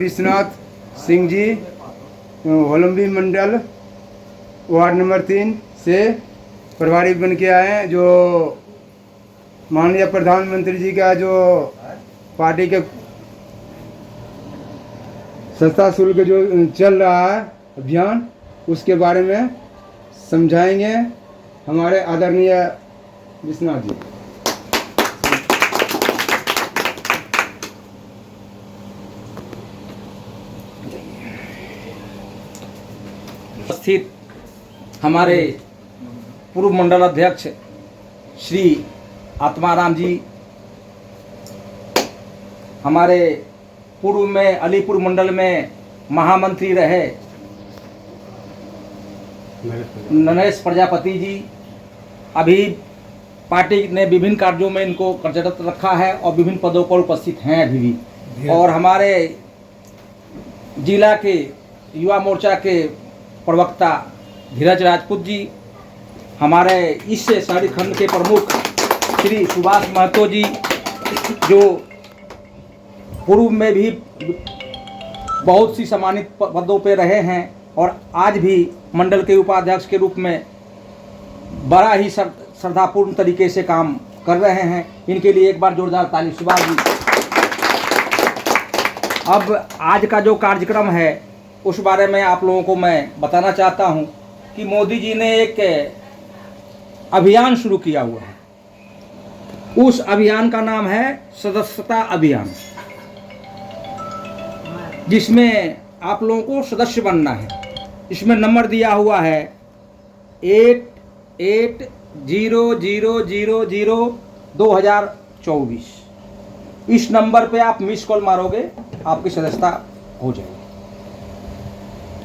विश्वनाथ सिंह जी होलंबी मंडल ward number 3 से प्रभारी बन के आए हैं। जो माननीय प्रधानमंत्री जी का जो पार्टी के सस्ता शुल्क जो चल रहा है अभियान, उसके बारे में समझाएंगे हमारे आदरणीय विश्वनाथ जी। उपस्थित हमारे पूर्व मंडल अध्यक्ष श्री आत्माराम जी, हमारे पूर्व में अलीपुर मंडल में महामंत्री रहे नरेश प्रजापति जी, अभी पार्टी ने विभिन्न कार्यों में इनको कार्यरत रखा है और विभिन्न पदों पर उपस्थित हैं अभी भी। और हमारे जिला के युवा मोर्चा के प्रवक्ता धीरज राजपूत जी, हमारे इस शहरी खंड के प्रमुख श्री सुभाष महतो जी, जो पूर्व में भी बहुत सी सम्मानित पदों पर रहे हैं और आज भी मंडल के उपाध्यक्ष के रूप में बड़ा ही श्रद्धापूर्ण तरीके से काम कर रहे हैं। इनके लिए एक बार जोरदार ताली। सुभाष जी, अब आज का जो कार्यक्रम है उस बारे में आप लोगों को मैं बताना चाहता हूं कि मोदी जी ने एक अभियान शुरू किया हुआ है। उस अभियान का नाम है सदस्यता अभियान, जिसमें आप लोगों को सदस्य बनना है। इसमें नंबर दिया हुआ है 8800002024। इस नंबर पे आप मिस कॉल मारोगे, आपकी सदस्यता हो जाएगी।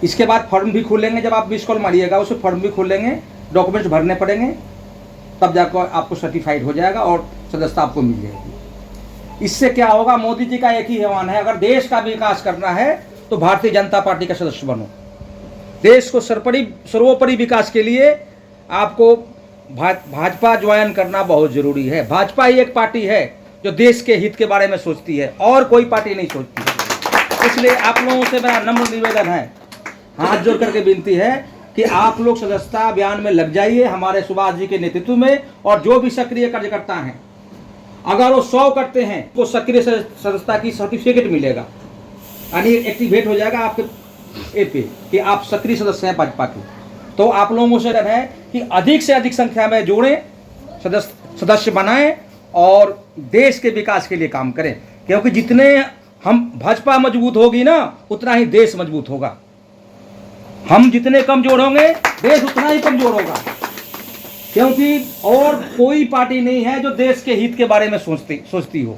इसके बाद फॉर्म भी खुलेंगे, जब आप मिस कॉल मारिएगा उसमें फॉर्म भी खुलेंगे, डॉक्यूमेंट्स भरने पड़ेंगे, तब जाकर आपको सर्टिफाइड हो जाएगा और सदस्यता आपको मिल जाएगी। इससे क्या होगा, मोदी जी का एक ही आह्वान है, अगर देश का विकास करना है तो भारतीय जनता पार्टी का सदस्य बनो। देश को सर्वोपरि विकास के लिए आपको भाजपा ज्वाइन करना बहुत जरूरी है। भाजपा ही एक पार्टी है जो देश के हित के बारे में सोचती है और कोई पार्टी नहीं सोचती है। इसलिए आप लोगों से मेरा नम्र निवेदन है, हाथ जोड़ करके विनती है कि आप लोग सदस्यता अभियान में लग जाइए हमारे सुभाष जी के नेतृत्व में। और जो भी सक्रिय कार्यकर्ता हैं, अगर वो 100 करते हैं तो सक्रिय सदस्यता की सर्टिफिकेट मिलेगा, यानी एक्टिवेट हो जाएगा आपके पे कि आप सक्रिय सदस्य हैं भाजपा के। तो आप लोगों से है कि अधिक से अधिक संख्या में जोड़ें, सदस्य बनाएं और देश के विकास के लिए काम करें, क्योंकि जितने हम भाजपा मजबूत होगी ना उतना ही देश मजबूत होगा। हम जितने कमजोर होंगे देश उतना ही कमजोर होगा, क्योंकि और कोई पार्टी नहीं है जो देश के हित के बारे में सोचती हो।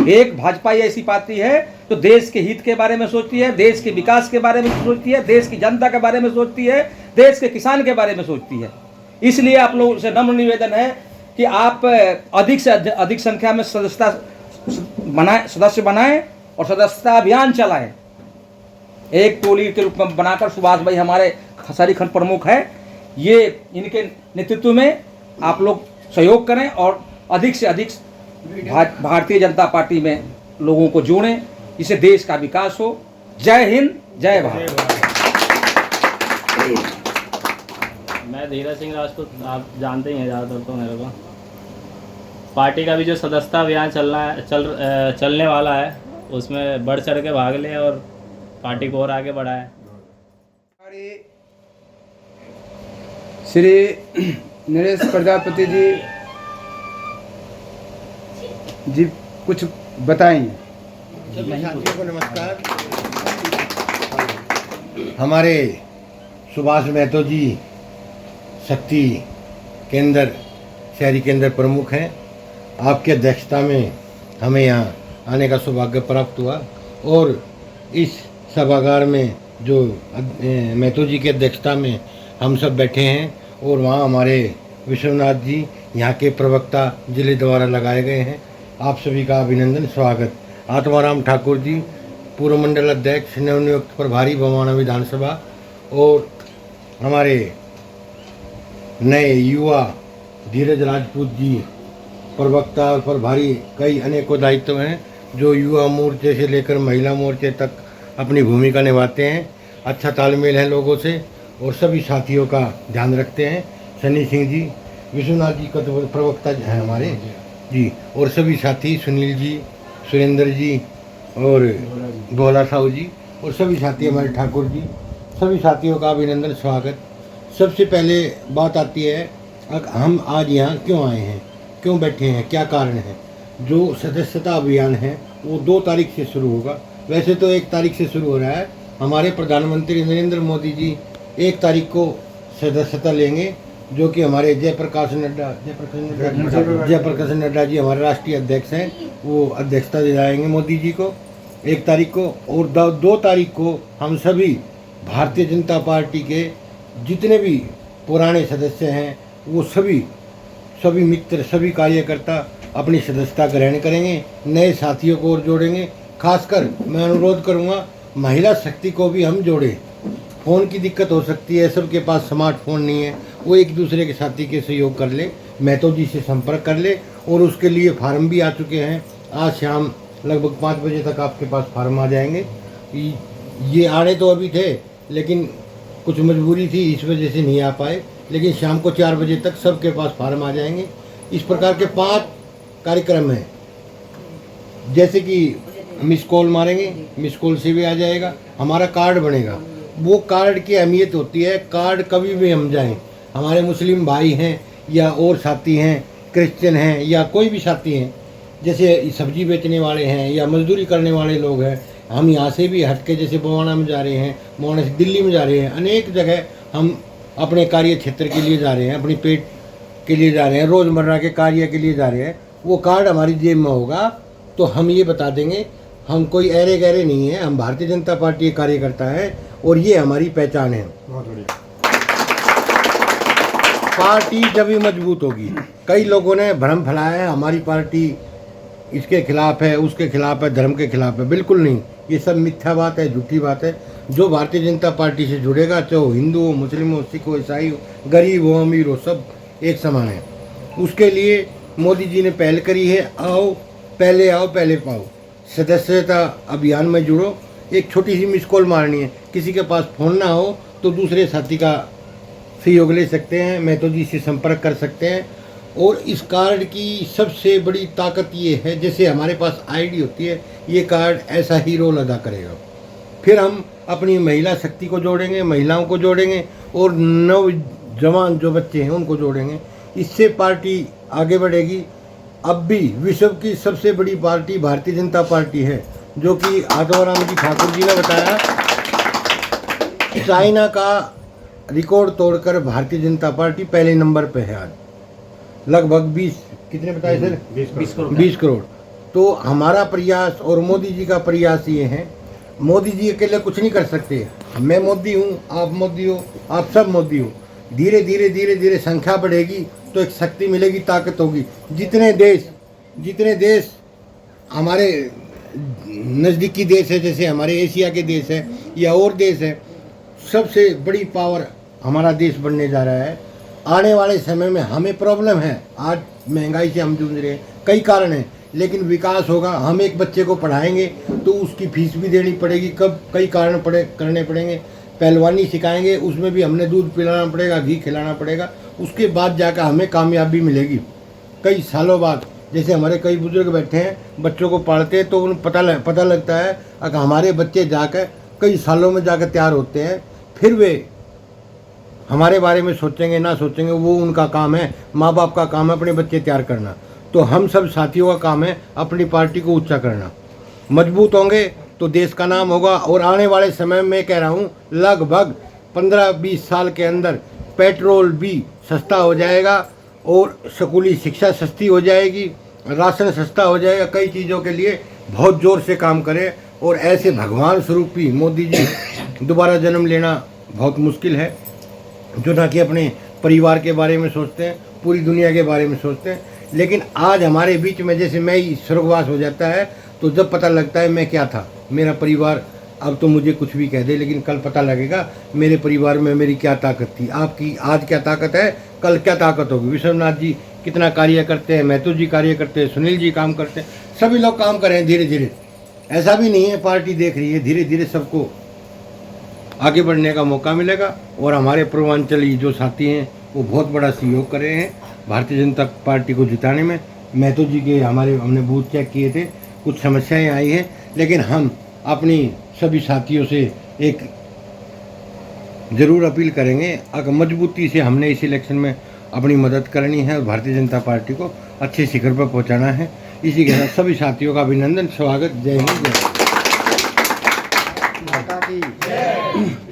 एक भाजपा ही ऐसी पार्टी है जो देश के हित के बारे में सोचती है, देश के विकास के बारे में सोचती है, देश की जनता के बारे में सोचती है, देश के किसान के बारे में सोचती है। इसलिए आप लोगों से नम्र निवेदन है कि आप अधिक से अधिक संख्या में सदस्य बनाएं और सदस्यता अभियान चलाएं। एक टोली के रूप में बनाकर सुभाष भाई हमारे शहरी खंड प्रमुख है, ये इनके नेतृत्व में आप लोग सहयोग करें और अधिक से अधिक भारतीय जनता पार्टी में लोगों को जोड़ें, इससे देश का विकास हो। जय हिंद, जय भारत। मैं धीरज सिंह राजपूत, आप जानते ही हैं ज़्यादातर तो मेरे को। पार्टी का भी जो सदस्यता अभियान चलने वाला है उसमें बढ़ चढ़ के भाग लें और पार्टी को और आगे बढ़ाएं। श्री नरेश प्रजापति जी कुछ बताएंगे। को नमस्कार। हमारे सुभाष महतो जी शक्ति केंद्र शहरी केंद्र प्रमुख हैं। आपकी अध्यक्षता में हमें यहाँ आने का सौभाग्य प्राप्त हुआ और इस सभागार में जो महतो जी की अध्यक्षता में हम सब बैठे हैं और वहाँ हमारे विश्वनाथ जी यहाँ के प्रवक्ता जिले द्वारा लगाए गए हैं। आप सभी का अभिनंदन, स्वागत। आत्माराम ठाकुर जी, पूर्व मंडल अध्यक्ष नवनियुक्त प्रभारी बवाना विधानसभा, और हमारे नए युवा धीरज राजपूत जी, प्रवक्ता और प्रभारी। कई अनेकों दायित्व हैं जो युवा मोर्चे से लेकर महिला मोर्चे तक अपनी भूमिका निभाते हैं, अच्छा तालमेल है लोगों से और सभी साथियों का ध्यान रखते हैं। सन्नी सिंह जी, विश्वनाथ जी का तो प्रवक्ता हैं हमारे जी, और सभी साथी सुनील जी, सुरेंद्र जी और भोला साहू जी और सभी साथी हमारे ठाकुर जी, सभी साथियों का अभिनंदन, स्वागत। सबसे पहले बात आती है हम आज यहाँ क्यों आए हैं, क्यों बैठे हैं, क्या कारण है। जो सदस्यता अभियान है वो 2 तारीख से शुरू होगा, वैसे तो 1 तारीख से शुरू हो रहा है। हमारे प्रधानमंत्री नरेंद्र मोदी जी 1 तारीख को सदस्यता लेंगे, जो कि हमारे जयप्रकाश नड्डा जी हमारे राष्ट्रीय अध्यक्ष हैं, वो अध्यक्षता दिलाएंगे मोदी जी को 1 तारीख को। और 2 तारीख को हम सभी भारतीय जनता पार्टी के जितने भी पुराने सदस्य हैं वो सभी मित्र, सभी कार्यकर्ता अपनी सदस्यता ग्रहण करेंगे, नए साथियों को और जोड़ेंगे। खासकर मैं अनुरोध करूंगा महिला शक्ति को भी हम जोड़ें। फ़ोन की दिक्कत हो सकती है, सबके पास स्मार्टफोन नहीं है, वो एक दूसरे के साथी के सहयोग कर ले, महतो जी से संपर्क कर ले। और उसके लिए फार्म भी आ चुके हैं, आज शाम लगभग 5 बजे तक आपके पास फार्म आ जाएंगे। ये आने तो अभी थे लेकिन कुछ मजबूरी थी, इस वजह से नहीं आ पाए, लेकिन शाम को 4 बजे तक सबके पास फार्म आ जाएंगे। इस प्रकार के 5 कार्यक्रम हैं, जैसे कि मिस कॉल मारेंगे, मिस कॉल से भी आ जाएगा, हमारा कार्ड बनेगा। वो कार्ड की अहमियत होती है, कार्ड कभी भी हम जाएं, हमारे मुस्लिम भाई हैं या और साथी हैं, क्रिश्चियन हैं या कोई भी साथी हैं, जैसे सब्जी बेचने वाले हैं या मजदूरी करने वाले लोग हैं, हम यहाँ से भी हट के जैसे बवाना में जा रहे हैं, बवाना से दिल्ली में जा रहे हैं, अनेक जगह हम अपने कार्य क्षेत्र के लिए जा रहे हैं, अपनी पेट के लिए जा रहे हैं, रोज़मर्रा के कार्य के लिए जा रहे हैं। वो कार्ड हमारी जेब में होगा तो हम ये बता देंगे, हम कोई ऐरे गहरे नहीं है, हम भारतीय जनता पार्टी के कार्यकर्ता है और ये हमारी पहचान है। बहुत बढ़िया। पार्टी जब भी मजबूत होगी, कई लोगों ने भ्रम फैलाया है हमारी पार्टी इसके खिलाफ है, उसके खिलाफ है, धर्म के खिलाफ है, बिल्कुल नहीं, ये सब मिथ्या बात है, झूठी बात है। जो भारतीय जनता पार्टी से जुड़ेगा, चाहे वो हिंदू हो, मुस्लिम हो, सिख हो, ईसाई हो, गरीब हो, अमीर हो, सब एक समान है। उसके लिए मोदी जी ने पहल करी है, आओ पहले पाओ, सदस्यता अभियान में जुड़ो। एक छोटी सी मिस कॉल मारनी है, किसी के पास फ़ोन ना हो तो दूसरे साथी का सहयोग ले सकते हैं, महतो जी से संपर्क कर सकते हैं। और इस कार्ड की सबसे बड़ी ताकत ये है, जैसे हमारे पास आईडी होती है, ये कार्ड ऐसा ही रोल अदा करेगा। फिर हम अपनी महिला शक्ति को जोड़ेंगे, महिलाओं को जोड़ेंगे और नौजवान जो बच्चे हैं उनको जोड़ेंगे। इससे पार्टी आगे बढ़ेगी। अब भी विश्व की सबसे बड़ी पार्टी भारतीय जनता पार्टी है, जो कि आत्माराम जी ठाकुर जी ने बताया, चाइना का रिकॉर्ड तोड़कर भारतीय जनता पार्टी पहले नंबर पे है। आज लगभग 20 कितने बताए सर 20 करोड़। तो हमारा प्रयास और मोदी जी का प्रयास ये है, मोदी जी अकेले कुछ नहीं कर सकते, मैं मोदी हूँ, आप मोदी हो, आप सब मोदी हो। धीरे धीरे संख्या बढ़ेगी तो एक शक्ति मिलेगी, ताकत होगी। जितने देश हमारे नज़दीकी देश है, जैसे हमारे एशिया के देश है या और देश है, सबसे बड़ी पावर हमारा देश बनने जा रहा है। आने वाले समय में हमें प्रॉब्लम है, आज महंगाई से हम जूझ रहे हैं, कई कारण हैं, लेकिन विकास होगा। हम एक बच्चे को पढ़ाएंगे तो उसकी फीस भी देनी पड़ेगी, कब कई कारण करने पड़ेंगे। पहलवानी सिखाएंगे, उसमें भी हमने दूध पिलाना पड़ेगा, घी खिलाना पड़ेगा, उसके बाद जाकर हमें कामयाबी मिलेगी कई सालों बाद। जैसे हमारे कई बुजुर्ग बैठे हैं, बच्चों को पढ़ते हैं तो उन्हें पता लगता है, अगर हमारे बच्चे जाकर कई सालों में जाकर तैयार होते हैं, फिर वे हमारे बारे में सोचेंगे ना सोचेंगे, वो उनका काम है, माँ बाप का काम है अपने बच्चे तैयार करना। तो हम सब साथियों का काम है अपनी पार्टी को ऊंचा करना। मजबूत होंगे तो देश का नाम होगा। और आने वाले समय में कह रहा हूँ, लगभग 15-20 साल के अंदर पेट्रोल भी सस्ता हो जाएगा और स्कूली शिक्षा सस्ती हो जाएगी, राशन सस्ता हो जाएगा। कई चीज़ों के लिए बहुत ज़ोर से काम करें। और ऐसे भगवान स्वरूपी मोदी जी दोबारा जन्म लेना बहुत मुश्किल है, जो ना कि अपने परिवार के बारे में सोचते हैं, पूरी दुनिया के बारे में सोचते हैं। लेकिन आज हमारे बीच में जैसे मैं ही स्वर्गवास हो जाता है, तो जब पता लगता है मैं क्या था, मेरा परिवार अब तो मुझे कुछ भी कह दे, लेकिन कल पता लगेगा मेरे परिवार में मेरी क्या ताकत थी। आपकी आज क्या ताकत है, कल क्या ताकत होगी। विश्वनाथ जी कितना कार्य करते हैं, महतो जी कार्य करते हैं, सुनील जी काम करते हैं, सभी लोग काम कर रहे हैं धीरे धीरे। ऐसा भी नहीं है, पार्टी देख रही है, धीरे धीरे सबको आगे बढ़ने का मौका मिलेगा। और हमारे पूर्वांचली जो साथी हैं वो बहुत बड़ा सहयोग कर रहे हैं भारतीय जनता पार्टी को जिताने में। महतो जी के हमने बूथ चेक किए थे, कुछ समस्याएं आई हैं, लेकिन हम अपनी सभी साथियों से एक ज़रूर अपील करेंगे, अगर मजबूती से हमने इस इलेक्शन में अपनी मदद करनी है और भारतीय जनता पार्टी को अच्छे शिखर पर पहुंचाना है। इसी के साथ सभी साथियों का अभिनंदन, स्वागत। जय हिंद, जय माता की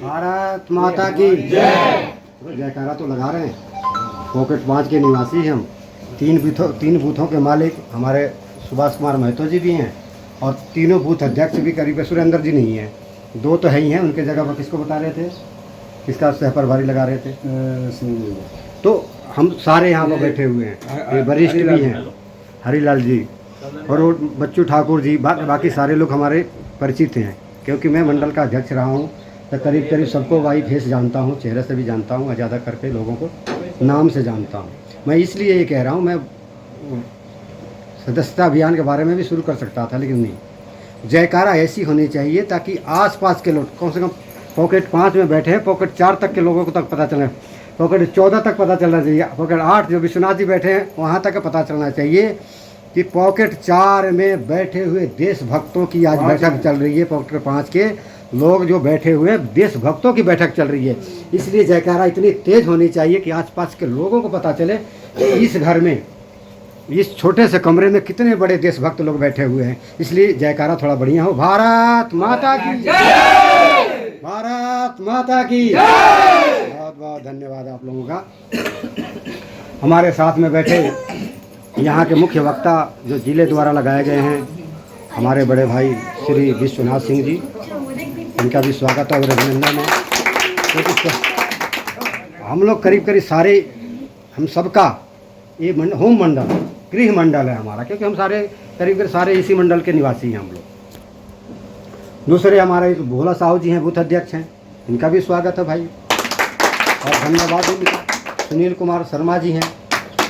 भारत माता की जय। जयकारा तो लगा रहे हैं। पॉकेट 5 के निवासी हम, 3 बूथों के मालिक हमारे सुभाष कुमार महतो जी भी हैं और तीनों बूथ अध्यक्ष भी करीब सुरेंद्र जी नहीं हैं, 2 तो है ही हैं। उनके जगह पर किसको बता रहे थे, किसका सह प्रभारी लगा रहे थे? तो हम सारे यहाँ पर बैठे हुए हैं, ये वरिष्ठ भी हैं, हरीलाल जी और वो बच्चू ठाकुर जी, बाकी सारे लोग हमारे परिचित हैं, क्योंकि मैं मंडल का अध्यक्ष रहा हूँ। तो करीब सबको वाई फेस जानता हूँ, चेहरे से भी जानता हूँ, ज़्यादा करके लोगों को नाम से जानता हूँ। मैं इसलिए ये कह रहा हूँ, मैं सदस्यता अभियान के बारे में भी शुरू कर सकता था, लेकिन नहीं। जयकारा ऐसी होनी चाहिए ताकि आसपास के लोग, कम से कम पॉकेट 5 में बैठे हैं, पॉकेट 4 तक के लोगों को तक पता चले, पॉकेट 14 तक पता चलना चाहिए, पॉकेट 8 जो विश्वनाथ जी बैठे हैं वहाँ तक पता चलना चाहिए कि पॉकेट 4 में बैठे हुए देशभक्तों की आज बैठक चल रही है। पॉकेट 5 के लोग जो बैठे हुए हैं, देशभक्तों की बैठक चल रही है। इसलिए जयकारा इतनी तेज होनी चाहिए कि आसपास के लोगों को पता चले कि इस घर में, इस छोटे से कमरे में कितने बड़े देशभक्त लोग बैठे हुए हैं। इसलिए जयकारा थोड़ा बढ़िया हो। भारत माता की जय, भारत माता की जय। बहुत बहुत धन्यवाद आप लोगों का। हमारे साथ में बैठे यहाँ के मुख्य वक्ता जो जिले द्वारा लगाए गए हैं, हमारे बड़े भाई श्री विश्वनाथ सिंह जी, इनका भी स्वागत और अभिनंदन है। तो हम लोग करीब सारे, हम सबका ये होम मंडल, गृह मंडल है हमारा, क्योंकि हम सारे करीब सारे इसी मंडल के निवासी हैं हम लोग। दूसरे हमारे भोला साहू जी हैं, बूथ अध्यक्ष हैं, इनका भी स्वागत है भाई और धन्यवाद इनका। सुनील कुमार शर्मा जी हैं,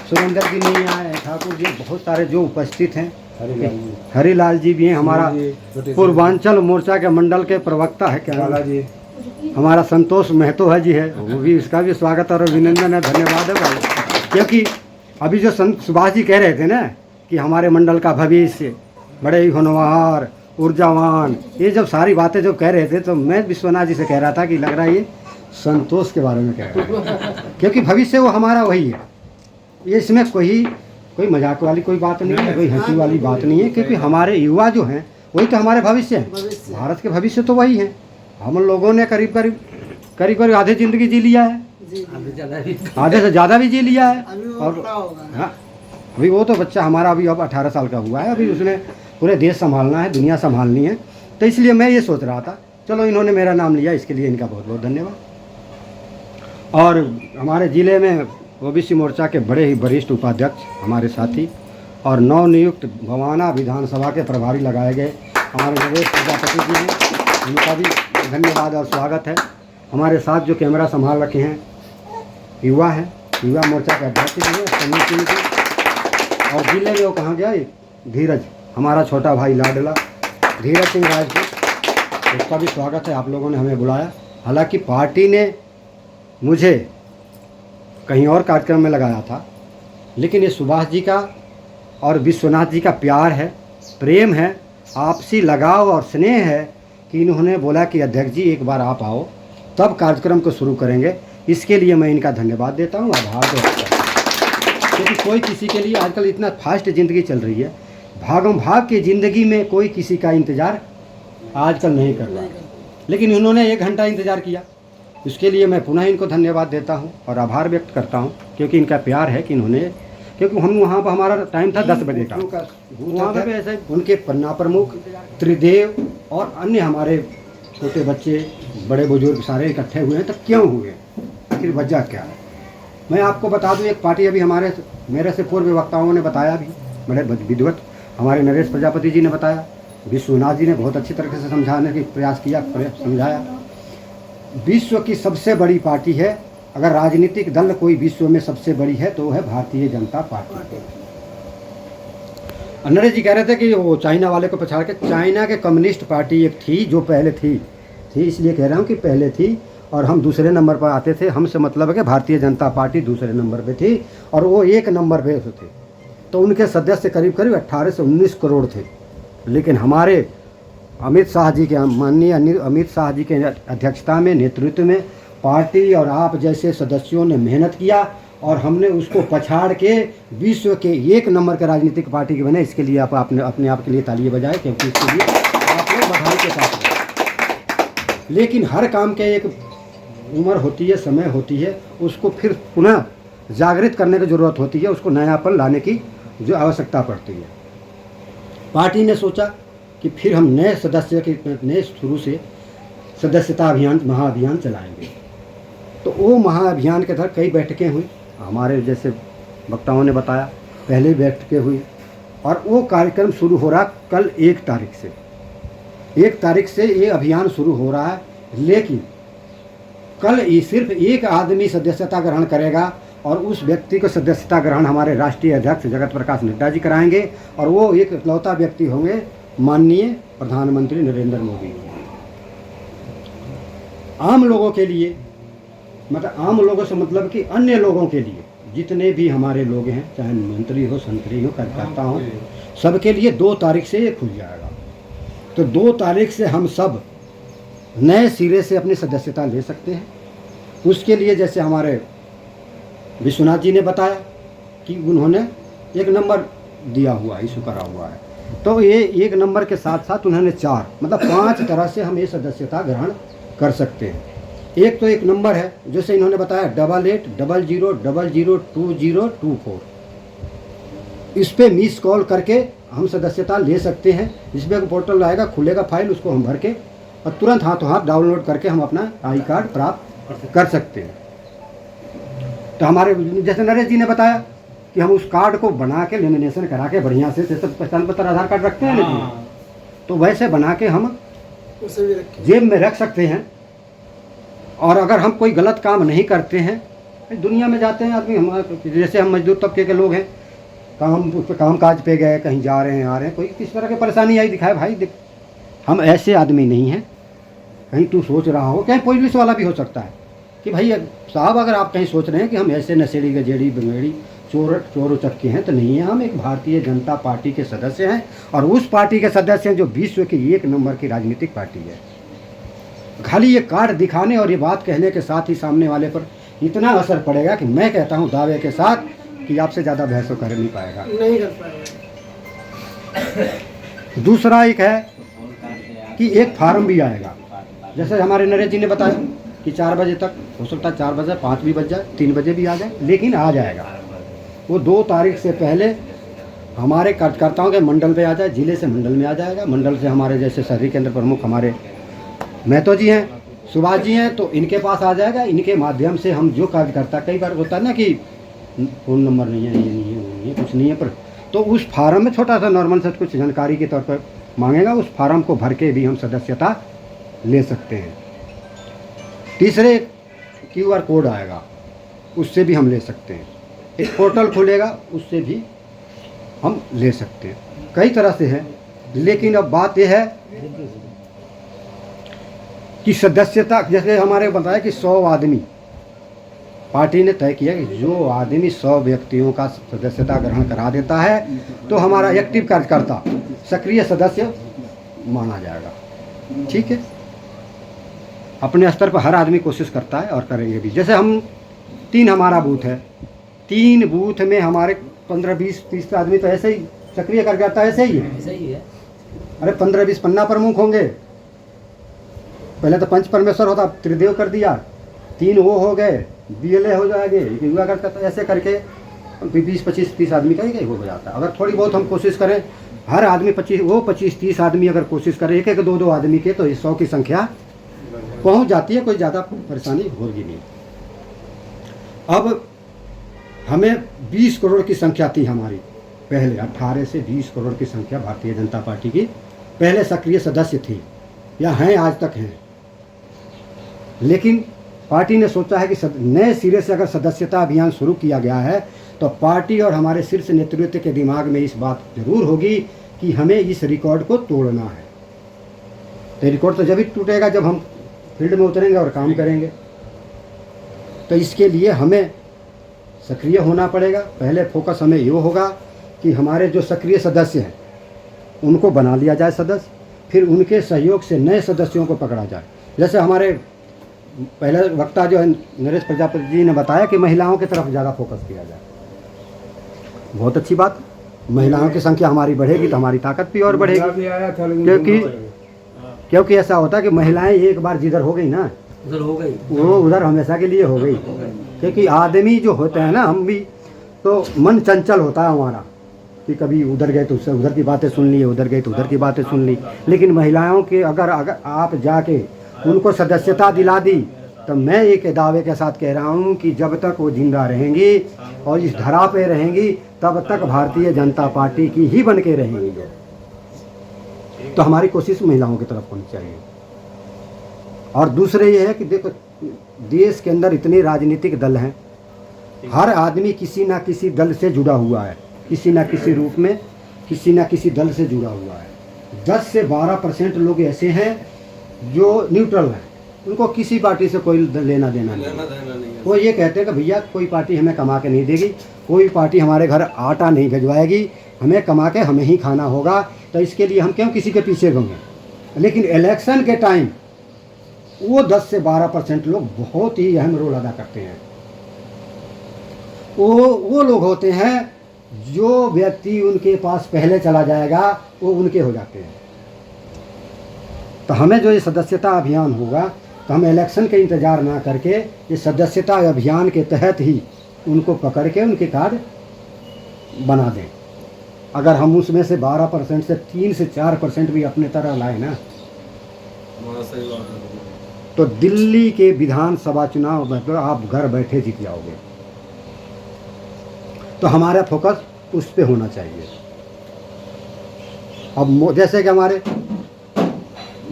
सुरेंद्र जी नहीं आए, ठाकुर जी, बहुत सारे जो उपस्थित हैं, हरीलाल जी भी हैं, हमारा पूर्वांचल मोर्चा के मंडल के प्रवक्ता है क्या जी, हमारा संतोष महतो है जी है, वो भी, इसका भी स्वागत और अभिनंदन है, धन्यवाद है भाई। क्योंकि अभी जो संत सुभाष जी कह रहे थे ना कि हमारे मंडल का भविष्य बड़े ही होनहार, ऊर्जावान, ये जब सारी बातें जो कह रहे थे, तो मैं विश्वनाथ जी से कह रहा था कि लग रहा है ये संतोष के बारे में कह रहा है, क्योंकि भविष्य वो हमारा वही है। ये इसमें कोई मजाक वाली कोई बात नहीं है, कोई हंसी वाली बात नहीं है, क्योंकि हमारे युवा जो हैं वही तो हमारे भविष्य हैं। भारत के भविष्य तो वही हैं। हम लोगों ने करीब आधे ज़िंदगी जी लिया है, आधे से ज़्यादा भी जी लिया है। और हाँ, अभी वो तो बच्चा हमारा अभी अब 18 साल का हुआ है, अभी उसने पूरे देश संभालना है, दुनिया संभालनी है। तो इसलिए मैं ये सोच रहा था, चलो इन्होंने मेरा नाम लिया, इसके लिए इनका बहुत बहुत धन्यवाद। और हमारे ज़िले में ओबीसी मोर्चा के बड़े ही वरिष्ठ उपाध्यक्ष हमारे साथी और नवनियुक्त भवाना विधानसभा के प्रभारी लगाए गए हमारे नरेश प्रजापति जी हैं, उनका भी धन्यवाद और स्वागत है। हमारे साथ जो कैमरा संभाल रखे हैं युवा हैं, युवा मोर्चा के अध्यक्ष भी हैं सनी सिंह जी, और जिले में वो कहाँ गया, धीरज, हमारा छोटा भाई लाडला धीरज सिंह राजपूत, उसका भी स्वागत है। आप लोगों ने हमें बुलाया, हालांकि पार्टी ने मुझे कहीं और कार्यक्रम में लगाया था, लेकिन ये सुभाष जी का और विश्वनाथ जी का प्यार है, प्रेम है, आपसी लगाव और स्नेह है कि इन्होंने बोला कि अध्यक्ष जी एक बार आप आओ, तब कार्यक्रम को शुरू करेंगे। इसके लिए मैं इनका धन्यवाद देता हूँ, आभार देता हूँ। क्योंकि कोई किसी के लिए आजकल इतना फास्ट ज़िंदगी चल रही है, भागम भाग की ज़िंदगी में कोई किसी का इंतज़ार आजकल नहीं कर रहा है, लेकिन इन्होंने 1 घंटा इंतज़ार किया। इसके लिए मैं पुनः इनको धन्यवाद देता हूं और आभार व्यक्त करता हूं, क्योंकि इनका प्यार है कि इन्होंने, क्योंकि हम वहाँ पर हमारा टाइम था 10 बजे का, वहाँ पर ऐसे उनके पन्ना प्रमुख त्रिदेव और अन्य हमारे छोटे बच्चे, बड़े बुजुर्ग सारे इकट्ठे हुए हैं। तो क्यों हुए, आखिर वजह क्या है? मैं आपको बता दूँ, एक पार्टी अभी मेरे से पूर्व वक्ताओं ने बताया भी, बड़े विद्वत हमारे नरेश प्रजापति जी ने बताया, विश्वनाथ जी ने बहुत अच्छी तरीके से समझाने की प्रयास किया, समझाया। विश्व की सबसे बड़ी पार्टी है, अगर राजनीतिक दल कोई विश्व में सबसे बड़ी है तो वो है भारतीय जनता पार्टी। नरेश जी कह रहे थे कि वो चाइना वाले को पछाड़ के, चाइना के कम्युनिस्ट पार्टी एक थी जो पहले थी इसलिए कह रहा हूँ कि पहले थी और हम दूसरे नंबर पर आते थे। हमसे मतलब है कि भारतीय जनता पार्टी दूसरे नंबर पे थी और वो एक नंबर पे थे। तो उनके सदस्य करीब करीब 18 से 19 करोड़ थे। लेकिन हमारे अमित शाह जी के, माननीय अमित शाह जी के अध्यक्षता में, नेतृत्व में पार्टी और आप जैसे सदस्यों ने मेहनत किया और हमने उसको पछाड़ के विश्व के एक नंबर के राजनीतिक पार्टी के बने। इसके लिए आपने अपने आप के लिए तालियां बजाए, क्योंकि इसके लिए आप लोग बधाई के साथ हैं। लेकिन हर काम के एक उम्र होती है, समय होती है, उसको फिर पुनः जागृत करने की ज़रूरत होती है, उसको नयापन लाने की जो आवश्यकता पड़ती है। पार्टी ने सोचा कि फिर हम नए सदस्य के नए शुरू से सदस्यता अभियान, महाअभियान चलाएंगे। तो वो महाअभियान के तहत कई बैठकें हुई, हमारे जैसे वक्ताओं ने बताया, पहले बैठकें हुई और वो कार्यक्रम शुरू हो रहा कल 1 तारीख से। 1 तारीख से ये अभियान शुरू हो रहा है। लेकिन कल सिर्फ एक आदमी सदस्यता ग्रहण करेगा और उस व्यक्ति को सदस्यता ग्रहण हमारे राष्ट्रीय अध्यक्ष जगत प्रकाश नड्डा जी कराएंगे और वो एक इकलौता व्यक्ति होंगे, माननीय प्रधानमंत्री नरेंद्र मोदी। आम लोगों के लिए, मतलब आम लोगों से मतलब कि अन्य लोगों के लिए, जितने भी हमारे लोग हैं, चाहे मंत्री हो, संतरी हो, कार्यकर्ता हो, सबके लिए 2 तारीख से ये खुल जाएगा। तो 2 तारीख से हम सब नए सिरे से अपनी सदस्यता ले सकते हैं। उसके लिए जैसे हमारे विश्वनाथ जी ने बताया कि उन्होंने 1 नंबर दिया हुआ, इशू करा हुआ है। तो ये 1 नंबर के साथ साथ उन्होंने 4 मतलब 5 तरह से हम ये सदस्यता ग्रहण कर सकते हैं। एक तो 1 नंबर है, जैसे इन्होंने बताया 8800002024। इस पे मिस कॉल करके हम सदस्यता ले सकते हैं। जिसमें पोर्टल आएगा, खुलेगा फाइल, उसको हम भर के और तुरंत हाथों हाथ डाउनलोड करके हम अपना आई कार्ड प्राप्त कर सकते हैं। तो हमारे जैसे नरेश जी ने बताया कि हम उस कार्ड को बना के लेमिनेशन करा के बढ़िया से, जैसे पहचान पत्र आधार कार्ड रखते हैं ना, तो वैसे बना के हम जेब में रख सकते हैं। और अगर हम कोई गलत काम नहीं करते हैं, दुनिया में जाते हैं आदमी, हम जैसे हम मजदूर तबके के लोग हैं, काम काज पे गए, कहीं जा रहे हैं, आ रहे हैं, कोई किस तरह की परेशानी आई, दिखाए भाई देख, हम ऐसे आदमी नहीं हैं। कहीं तू सोच रहा हो, कहीं पुलिस वाला भी हो सकता है कि भाई साहब अगर आप कहीं सोच रहे हैं कि हम ऐसे नशेड़ी गजेड़ी बंगेड़ी चोर उचक्के हैं, तो नहीं है। हम एक भारतीय जनता पार्टी के सदस्य हैं और उस पार्टी के सदस्य हैं जो विश्व की 1 नंबर की राजनीतिक पार्टी है। खाली ये कार्ड दिखाने और ये बात कहने के साथ ही सामने वाले पर इतना असर पड़ेगा कि मैं कहता हूँ दावे के साथ कि आपसे ज़्यादा बहस कर नहीं पाएगा, नहीं कर पाएगा। दूसरा एक है कि एक फार्म भी आएगा, जैसे हमारे नरेश जी ने बताया कि 4 बजे तक हो सकता है, 4 बजे, 5 भी बज जाए, 3 बजे भी आ जाए, लेकिन आ जाएगा। वो 2 तारीख से पहले हमारे कार्यकर्ताओं के मंडल पे आ जाए, जिले से मंडल में आ जाएगा। मंडल से हमारे जैसे शहरी केंद्र प्रमुख हमारे महतो जी हैं, सुभाष जी हैं, तो इनके पास आ जाएगा। इनके माध्यम से हम जो कार्यकर्ता, कई बार होता है ना कि फ़ोन नंबर नहीं है, ये नहीं है, वो नहीं है, कुछ नहीं है, पर तो उस फार्म में छोटा सा नॉर्मल सा कुछ जानकारी के तौर पर मांगेगा, उस फार्म को भर के भी हम सदस्यता ले सकते हैं। तीसरे QR कोड आएगा, उससे भी हम ले सकते हैं। एक पोर्टल खुलेगा, उससे भी हम ले सकते हैं। कई तरह से है, लेकिन अब बात यह है कि सदस्यता, जैसे हमारे बताया कि 100 आदमी, पार्टी ने तय किया कि जो आदमी 100 व्यक्तियों का सदस्यता ग्रहण करा देता है तो हमारा एक्टिव कार्यकर्ता, सक्रिय सदस्य माना जाएगा। ठीक है, अपने स्तर पर हर आदमी कोशिश करता है और करेंगे भी। जैसे हम 3 हमारा बूथ है, 3 बूथ में हमारे 15-20-30 आदमी तो ऐसे ही सक्रिय कार्यकर्ता ऐसे ही है। अरे 15-20 पन्ना प्रमुख होंगे, पहले तो पंच परमेश्वर होता, त्रिदेव कर दिया, 3 वो हो गए, BLA हो जाएंगे, युवा करता, ऐसे करके 20-25-30 आदमी का ही हो जाता है। अगर थोड़ी बहुत हम कोशिश करें, हर आदमी 25-30 आदमी अगर कोशिश करें, 1-1, 2-2 आदमी के, तो 100 की संख्या पहुंच जाती है, कोई ज़्यादा परेशानी होगी नहीं। अब हमें 20 करोड़ की संख्या थी हमारी पहले, 18 से 20 करोड़ की संख्या भारतीय जनता पार्टी की पहले सक्रिय सदस्य थी, या हैं, आज तक हैं। लेकिन पार्टी ने सोचा है कि नए सिरे से अगर सदस्यता अभियान शुरू किया गया है तो पार्टी और हमारे शीर्ष नेतृत्व के दिमाग में इस बात जरूर होगी कि हमें इस रिकॉर्ड को तोड़ना है। तो रिकॉर्ड तो जब ही टूटेगा जब हम फील्ड में उतरेंगे और काम करेंगे। तो इसके लिए हमें सक्रिय होना पड़ेगा। पहले फोकस हमें ये होगा कि हमारे जो सक्रिय सदस्य हैं उनको बना लिया जाए सदस्य, फिर उनके सहयोग से नए सदस्यों को पकड़ा जाए। जैसे हमारे पहले वक्ता जो है नरेश प्रजापति जी ने बताया कि महिलाओं की तरफ ज़्यादा फोकस किया जाए। बहुत अच्छी बात, महिलाओं की संख्या हमारी बढ़ेगी तो हमारी ताकत भी और बढ़ेगी। क्योंकि ऐसा होता है कि महिलाएं एक बार जिधर हो गई ना उधर हो गई, वो उधर हमेशा के लिए हो गई। क्योंकि आदमी जो होते हैं ना, हम भी तो मन चंचल होता है हमारा कि कभी उधर गए तो उससे उधर की बातें सुन ली, उधर गए तो उधर की बातें सुन ली। लेकिन महिलाओं के अगर आप जाके उनको सदस्यता दिला दी तो मैं एक दावे के साथ कह रहा हूँ कि जब तक वो जिंदा रहेंगी और इस धरा पे रहेंगी तब तक भारतीय जनता पार्टी की ही बन के रहेंगी। तो हमारी कोशिश महिलाओं की तरफ होनी चाहिए। और दूसरे ये है कि देखो, देश के अंदर इतने राजनीतिक दल हैं, हर आदमी किसी ना किसी दल से जुड़ा हुआ है, किसी ना किसी रूप में किसी ना किसी दल से जुड़ा हुआ है। 10 से 12% लोग ऐसे हैं जो न्यूट्रल हैं, उनको किसी पार्टी से कोई लेना देना नहीं। वो ये कहते हैं कि भैया कोई पार्टी हमें कमा के नहीं देगी, कोई पार्टी हमारे घर आटा नहीं भिजवाएगी, हमें कमा के हमें ही खाना होगा, तो इसके लिए हम क्यों किसी के पीछे घूमें। लेकिन इलेक्शन के टाइम वो 10 से 12% लोग बहुत ही अहम रोल अदा करते हैं। वो लोग होते हैं जो व्यक्ति उनके पास पहले चला जाएगा वो उनके हो जाते हैं। तो हमें जो ये सदस्यता अभियान होगा तो हम इलेक्शन के इंतज़ार ना करके ये सदस्यता अभियान के तहत ही उनको पकड़ के उनके कार्ड बना दें। अगर हम उसमें से 12% से 3 से 4% भी अपने तरह लाए ना, तो दिल्ली के विधानसभा चुनाव में तो आप घर बैठे जीत जाओगे। तो हमारा फोकस उस पे होना चाहिए। अब जैसे कि हमारे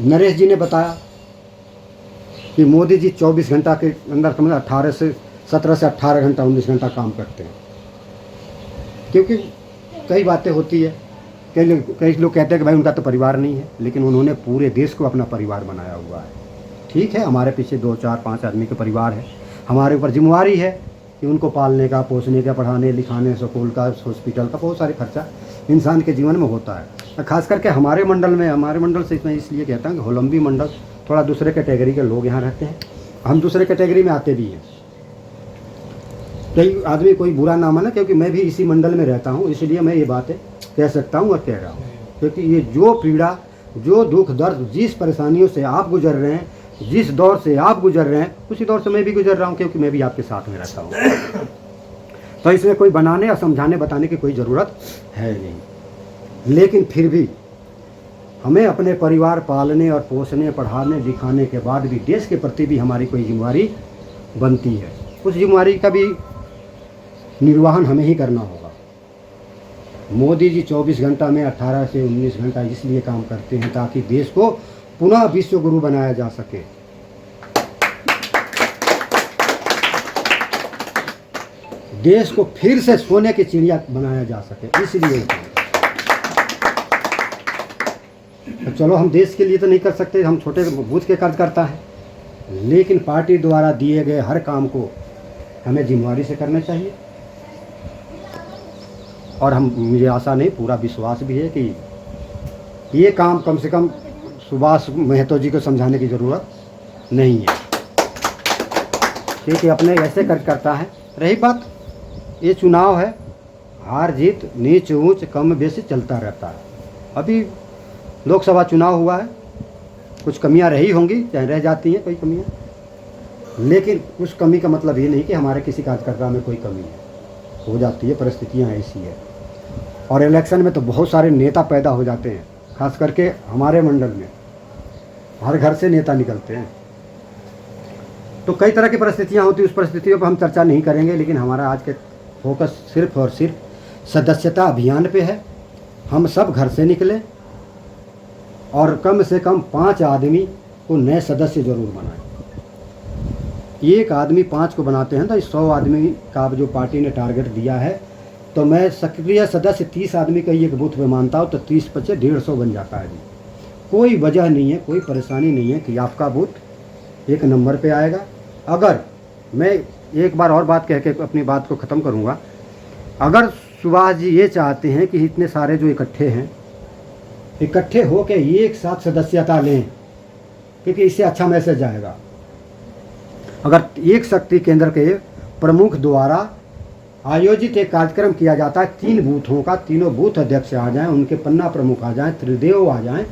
नरेश जी ने बताया कि मोदी जी 24 घंटा के अंदर 17 से 18 घंटा 19 घंटा काम करते हैं। क्योंकि कई बातें होती है, कई लोग कहते हैं कि भाई उनका तो परिवार नहीं है, लेकिन उन्होंने पूरे देश को अपना परिवार बनाया हुआ है। ठीक है, हमारे पीछे 2, 4, 5 आदमी का परिवार है, हमारे ऊपर जिम्मेवारी है कि उनको पालने का, पोसने का, पढ़ाने लिखाने, स्कूल का, हॉस्पिटल का बहुत सारे खर्चा इंसान के जीवन में होता है। खास करके हमारे मंडल से मैं इसलिए कहता हूँ कि होलंबी मंडल थोड़ा दूसरे कैटेगरी के लोग यहाँ रहते हैं, हम दूसरे कैटेगरी में आते भी हैं। कई आदमी कोई बुरा ना माने, क्योंकि मैं भी इसी मंडल में रहता हूँ, इसलिए मैं ये बातें कह सकता हूँ और कह रहा हूँ। क्योंकि ये जो पीड़ा, जो दुख दर्द, जिस परेशानियों से आप गुजर रहे हैं, जिस दौर से आप गुजर रहे हैं, उसी दौर से मैं भी गुजर रहा हूँ, क्योंकि मैं भी आपके साथ में रहता हूँ। तो इसमें कोई बनाने या समझाने बताने की कोई ज़रूरत है नहीं। लेकिन फिर भी हमें अपने परिवार पालने और पोसने, पढ़ाने लिखाने के बाद भी देश के प्रति भी हमारी कोई जिम्मेवारी बनती है। उस जिम्मेवारी का भी निर्वहन हमें ही करना होगा। मोदी जी 24 घंटा में 18 से 19 घंटा इसलिए काम करते हैं ताकि देश को पुनः विश्व गुरु बनाया जा सके। देश को फिर से सोने की चिड़िया बनाया जा सके, इसलिए। तो चलो, हम देश के लिए तो नहीं कर सकते, हम छोटे बूथ के कार्यकर्ता हैं, लेकिन पार्टी द्वारा दिए गए हर काम को हमें जिम्मेवारी से करना चाहिए। और मुझे आशा नहीं, पूरा विश्वास भी है कि ये काम कम से कम सुभाष महतो जी को समझाने की ज़रूरत नहीं है, क्योंकि अपने ऐसे करता है। रही बात, ये चुनाव है, हार जीत, नीच ऊंच, कम बेसी चलता रहता है। अभी लोकसभा चुनाव हुआ है, कुछ कमियां रही होंगी, चाहे रह जाती हैं कोई कमियां, लेकिन उस कमी का मतलब ये नहीं कि हमारे किसी कार्यकर्ता में कोई कमी है। हो जाती है, परिस्थितियां ऐसी है। और इलेक्शन में तो बहुत सारे नेता पैदा हो जाते हैं, खास करके हमारे मंडल में हर घर से नेता निकलते हैं। तो कई तरह की परिस्थितियां होती हैं, उस परिस्थितियों पर हम चर्चा नहीं करेंगे। लेकिन हमारा आज के फोकस सिर्फ और सिर्फ सदस्यता अभियान पे है। हम सब घर से निकलें और कम से कम 5 आदमी को नए सदस्य जरूर बनाएं। एक आदमी 5 को बनाते हैं तो 100 आदमी का जो पार्टी ने टारगेट दिया है, तो मैं सक्रिय सदस्य 30 आदमी का एक बूथ पे मानता हूँ, तो 30 × 25 150 बन जाता है जी। कोई वजह नहीं है, कोई परेशानी नहीं है कि आपका बूथ 1 नंबर पे आएगा। अगर मैं एक बार और बात कह के अपनी बात को ख़त्म करूँगा, अगर सुभाष जी ये चाहते हैं कि इतने सारे जो इकट्ठे हैं, इकट्ठे हो के एक साथ सदस्यता लें, क्योंकि इससे अच्छा मैसेज जाएगा। अगर एक शक्ति केंद्र के प्रमुख द्वारा आयोजित एक कार्यक्रम किया जाता है 3 बूथों का, तीनों बूथ अध्यक्ष आ जाएं, उनके पन्ना प्रमुख आ जाएं, त्रिदेव आ जाएं,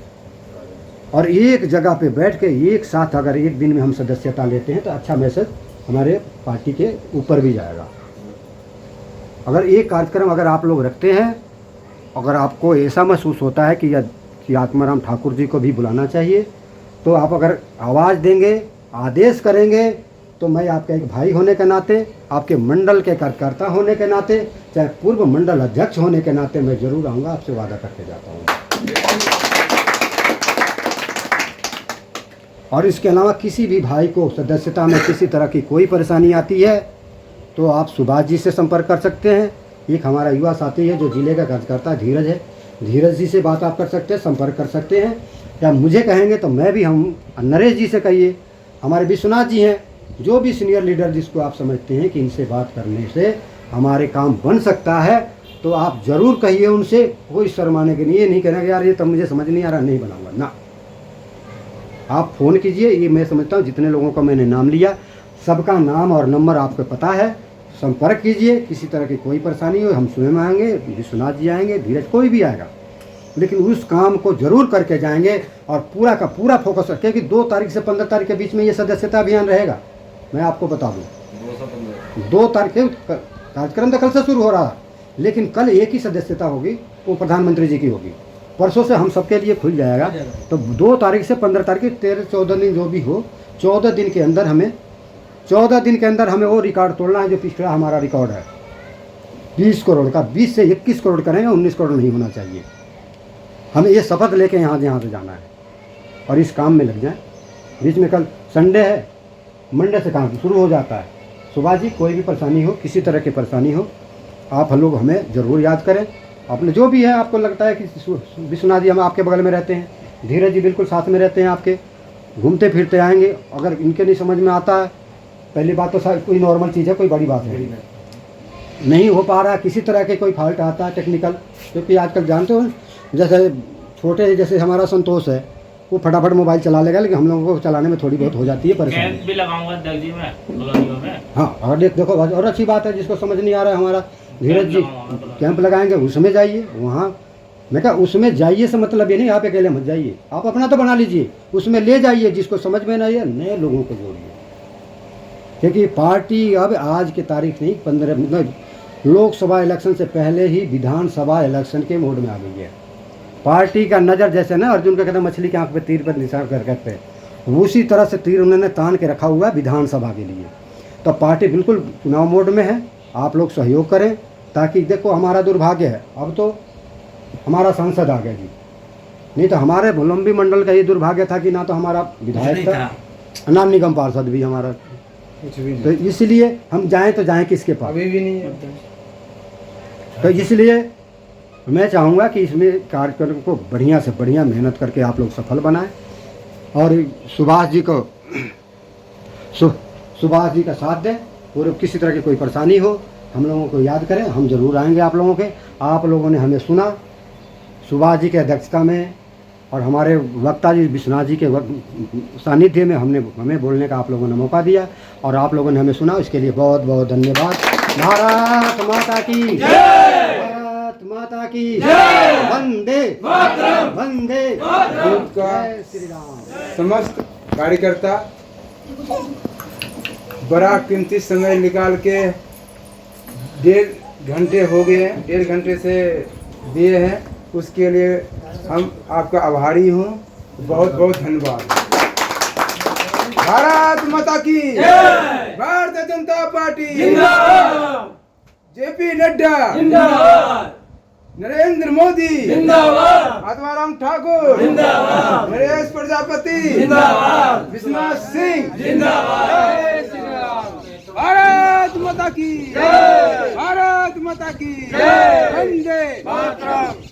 और एक जगह पे बैठ के एक साथ अगर एक दिन में हम सदस्यता लेते हैं तो अच्छा मैसेज हमारे पार्टी के ऊपर भी जाएगा। अगर एक कार्यक्रम अगर आप लोग रखते हैं, अगर आपको ऐसा महसूस होता है कि आत्माराम ठाकुर जी को भी बुलाना चाहिए, तो आप अगर आवाज़ देंगे, आदेश करेंगे, तो मैं आपका एक भाई होने के नाते, आपके मंडल के कार्यकर्ता होने के नाते, चाहे पूर्व मंडल अध्यक्ष होने के नाते मैं जरूर आऊँगा, आपसे वादा करके जाता हूँ। और इसके अलावा किसी भी भाई को सदस्यता में किसी तरह की कोई परेशानी आती है तो आप सुभाष जी से संपर्क कर सकते हैं। एक हमारा युवा साथी है जो जिले का कार्यकर्ता धीरज है, धीरज जी से बात आप कर सकते हैं, संपर्क कर सकते हैं। या मुझे कहेंगे तो मैं भी, हम नरेश जी से कहिए, हमारे विश्वनाथ जी हैं, जो भी सीनियर लीडर जिसको आप समझते हैं कि इनसे बात करने से हमारे काम बन सकता है, तो आप ज़रूर कहिए उनसे। कोई शर्माने के लिए ये नहीं कहना कि यार ये तो मुझे समझ नहीं आ रहा, नहीं बनाऊंगा ना। आप फ़ोन कीजिए। ये मैं समझता हूँ जितने लोगों का मैंने नाम लिया सबका नाम और नंबर आपको पता है, संपर्क कीजिए। किसी तरह की कोई परेशानी हो, हम स्वयं आएंगे, विश्वनाथ जी आएंगे, धीरज, कोई भी आएगा, लेकिन उस काम को जरूर करके जाएंगे और पूरा का पूरा फोकस रखें कि 2 तारीख से 15 तारीख के बीच में ये सदस्यता अभियान रहेगा। मैं आपको बता दूँ 2 तारीख कार्यक्रम तो कल से शुरू हो रहा है, लेकिन कल एक ही सदस्यता होगी, वो प्रधानमंत्री जी की होगी। परसों से हम सबके लिए खुल जाएगा। तो 2 तारीख से 15 तारीख 13-14 दिन जो भी हो, 14 दिन के अंदर हमें वो रिकॉर्ड तोड़ना है जो पिछला हमारा रिकॉर्ड है 20 करोड़ का। 20 से 21 करोड़ करेंगे, 19 करोड़ नहीं होना चाहिए। हमें ये शपथ लेके यहाँ से जाना है और इस काम में लग जाए। बीच में कल संडे है, मंडे से काम शुरू हो जाता है। सुभाष जी, कोई भी परेशानी हो, किसी तरह की परेशानी हो, आप हम लोग हमें ज़रूर याद करें। अपने जो भी है, आपको लगता है कि विश्वनाथ जी हम आपके बगल में रहते हैं, धीरज जी बिल्कुल साथ में रहते हैं आपके, घूमते फिरते आएंगे। अगर इनके नहीं समझ में आता है, पहली बात तो कोई नॉर्मल चीज़ है, कोई बड़ी बात है, नहीं हो पा रहा है, किसी तरह के कोई फॉल्ट आता है टेक्निकल, क्योंकि आजकल जानते हो जैसे छोटे जैसे हमारा संतोष है, वो फटाफट मोबाइल चला लेगा, लेकिन हम लोगों को चलाने में थोड़ी बहुत हो जाती है परेशानी। भी लगाऊंगा दर्जी में। हाँ, और देखो और अच्छी बात है, जिसको समझ नहीं आ रहा है हमारा धीरज जी कैंप लगाएंगे, उसमें जाइए। वहाँ मैं कहा उसमें जाइए से मतलब ये नहीं आप अकेले मत जाइए, आप अपना तो बना लीजिए, उसमें ले जाइए जिसको समझ में नहीं है, नए लोगों को जोड़िए। क्योंकि पार्टी अब आज की तारीख नहीं, 15 मतलब लोकसभा इलेक्शन से पहले ही विधानसभा इलेक्शन के मोड में आ गई है। पार्टी का नज़र जैसे ना अर्जुन का कहता मछली की आंख पे तीर पर निशान कर करते हैं, उसी तरह से तीर उन्होंने तान के रखा हुआ है विधानसभा के लिए। तो पार्टी बिल्कुल चुनाव मोड में है, आप लोग सहयोग करें, ताकि देखो हमारा दुर्भाग्य है, अब तो हमारा सांसद आ गया जी, नहीं तो हमारे भुलम्बी मंडल का ये दुर्भाग्य था कि ना तो हमारा विधायक था, ना निगम पार्षद भी हमारा, तो इसलिए हम जाएं तो जाएं किसके पास, अभी भी नहीं है। तो इसलिए मैं चाहूँगा कि इसमें कार्यक्रम को बढ़िया से बढ़िया मेहनत करके आप लोग सफल बनाएं और सुभाष जी का साथ दें। और किसी तरह की कोई परेशानी हो, हम लोगों को याद करें, हम ज़रूर आएंगे आप लोगों के। आप लोगों ने हमें सुना सुभाष जी के अध्यक्षता में, और हमारे वक्ता जी विश्वनाथ जी के सानिध्य में हमें बोलने का आप लोगों ने मौका दिया और आप लोगों ने हमें सुना, इसके लिए बहुत बहुत धन्यवाद। भारत माता की भारत माता की वंदे वंदे जय श्री राम। समस्त कार्यकर्ता बड़ा कीमती समय निकाल के 1.5 घंटे हो गए हैं, 1.5 घंटे से दिए हैं, उसके लिए हम आपका आभारी हूँ। बहुत बहुत धन्यवाद। भारत माता की भारतीय जनता पार्टी जिंदाबाद, जेपी नड्डा जिंदाबाद, नरेंद्र मोदी जिंदाबाद, आत्माराम ठाकुर जिंदाबाद, नरेश प्रजापति जिंदाबाद, विश्वनाथ सिंह जिंदाबाद। माता की जय, भारत माता की जय, वंदे मातरम।